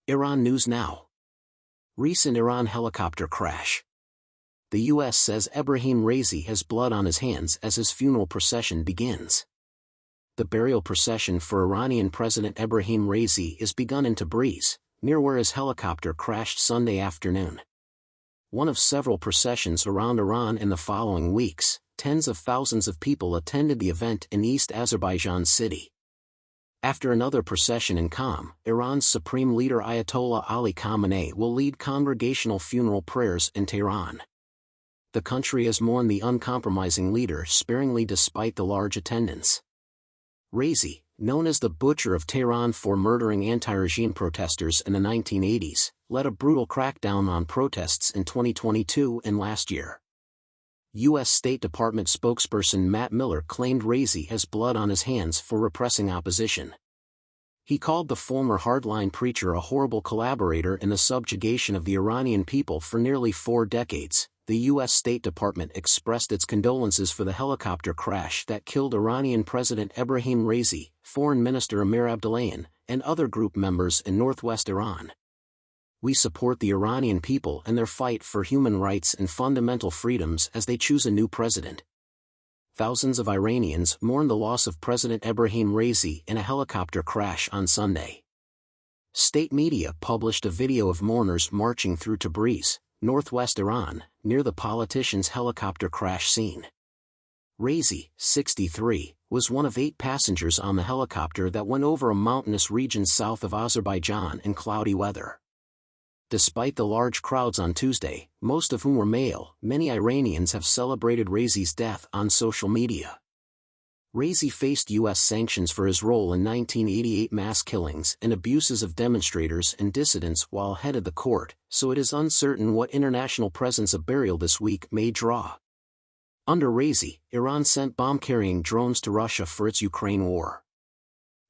Iran News Now. Recent Iran helicopter crash. The U.S. says Ebrahim Raisi has blood on his hands as his funeral procession begins. The burial procession for Iranian President Ebrahim Raisi is begun in Tabriz, near where his helicopter crashed Sunday afternoon. One of several processions around Iran in the following weeks, tens of thousands of people attended the event in East Azerbaijan city. After another procession in Qom, Iran's supreme leader Ayatollah Ali Khamenei will lead congregational funeral prayers in Tehran. The country has mourned the uncompromising leader sparingly despite the large attendance. Raisi, known as the Butcher of Tehran for murdering anti-regime protesters in the 1980s, led a brutal crackdown on protests in 2022 and last year. U.S. State Department spokesperson Matt Miller claimed Raisi has blood on his hands for repressing opposition. He called the former hardline preacher a horrible collaborator in the subjugation of the Iranian people for nearly 4 decades. The U.S. State Department expressed its condolences for the helicopter crash that killed Iranian President Ebrahim Raisi, Foreign Minister Amir Abdullahian, and other group members in northwest Iran. We support the Iranian people and their fight for human rights and fundamental freedoms as they choose a new president. Thousands of Iranians mourn the loss of President Ebrahim Raisi in a helicopter crash on Sunday. State media published a video of mourners marching through Tabriz, northwest Iran, near the politician's helicopter crash scene. Raisi, 63, was one of 8 passengers on the helicopter that went over a mountainous region south of Azerbaijan in cloudy weather. Despite the large crowds on Tuesday, most of whom were male, many Iranians have celebrated Raisi's death on social media. Raisi faced U.S. sanctions for his role in 1988 mass killings and abuses of demonstrators and dissidents while head of the court, so it is uncertain what international presence a burial this week may draw. Under Raisi, Iran sent bomb-carrying drones to Russia for its Ukraine war.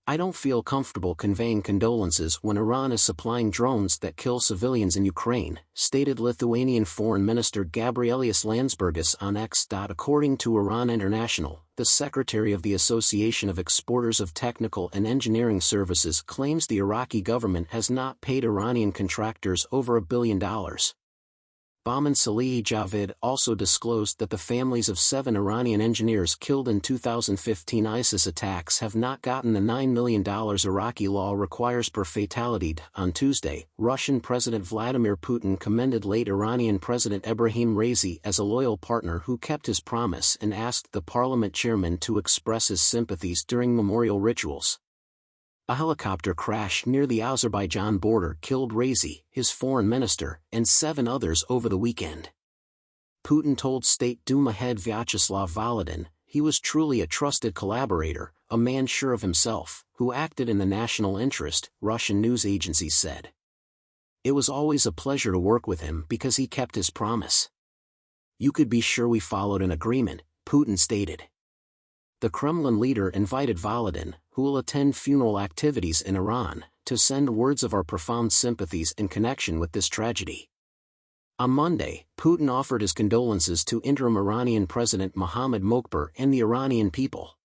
I don't feel comfortable conveying condolences when Iran is supplying drones that kill civilians in Ukraine, stated Lithuanian Foreign Minister Gabrielius Landsbergis on X. According to Iran International, the secretary of the Association of Exporters of Technical and Engineering Services claims the Iraqi government has not paid Iranian contractors over $1 billion. Bahman Salehi Javid also disclosed that the families of 7 Iranian engineers killed in 2015 ISIS attacks have not gotten the $9 million Iraqi law requires per fatality. On Tuesday, Russian President Vladimir Putin commended late Iranian President Ebrahim Raisi as a loyal partner who kept his promise and asked the parliament chairman to express his sympathies during memorial rituals. A helicopter crash near the Azerbaijan border killed Raisi, his foreign minister, and 7 others over the weekend. Putin told State Duma head Vyacheslav Volodin, he was truly a trusted collaborator, a man sure of himself, who acted in the national interest, Russian news agencies said. It was always a pleasure to work with him because he kept his promise. You could be sure we followed an agreement, Putin stated. The Kremlin leader invited Volodin, who will attend funeral activities in Iran, to send words of our profound sympathies in connection with this tragedy. On Monday, Putin offered his condolences to interim Iranian President Mohammad Mokbar and the Iranian people.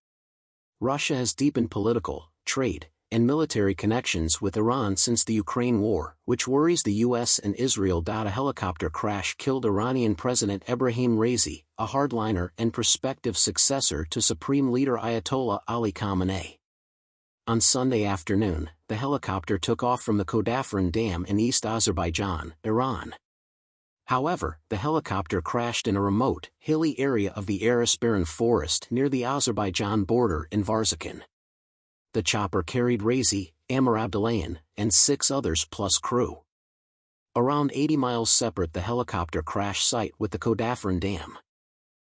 Russia has deepened political, trade, and military connections with Iran since the Ukraine war, which worries the U.S. and Israel. A helicopter crash killed Iranian President Ebrahim Raisi, a hardliner and prospective successor to Supreme Leader Ayatollah Ali Khamenei. On Sunday afternoon, the helicopter took off from the Khodafran Dam in East Azerbaijan, Iran. However, the helicopter crashed in a remote, hilly area of the Arisbaran forest near the Azerbaijan border in Varzakan. The chopper carried Raisi, Amir Abdullahian, and 6 others plus crew. Around 80 miles separate the helicopter crash site with the Khodafran Dam.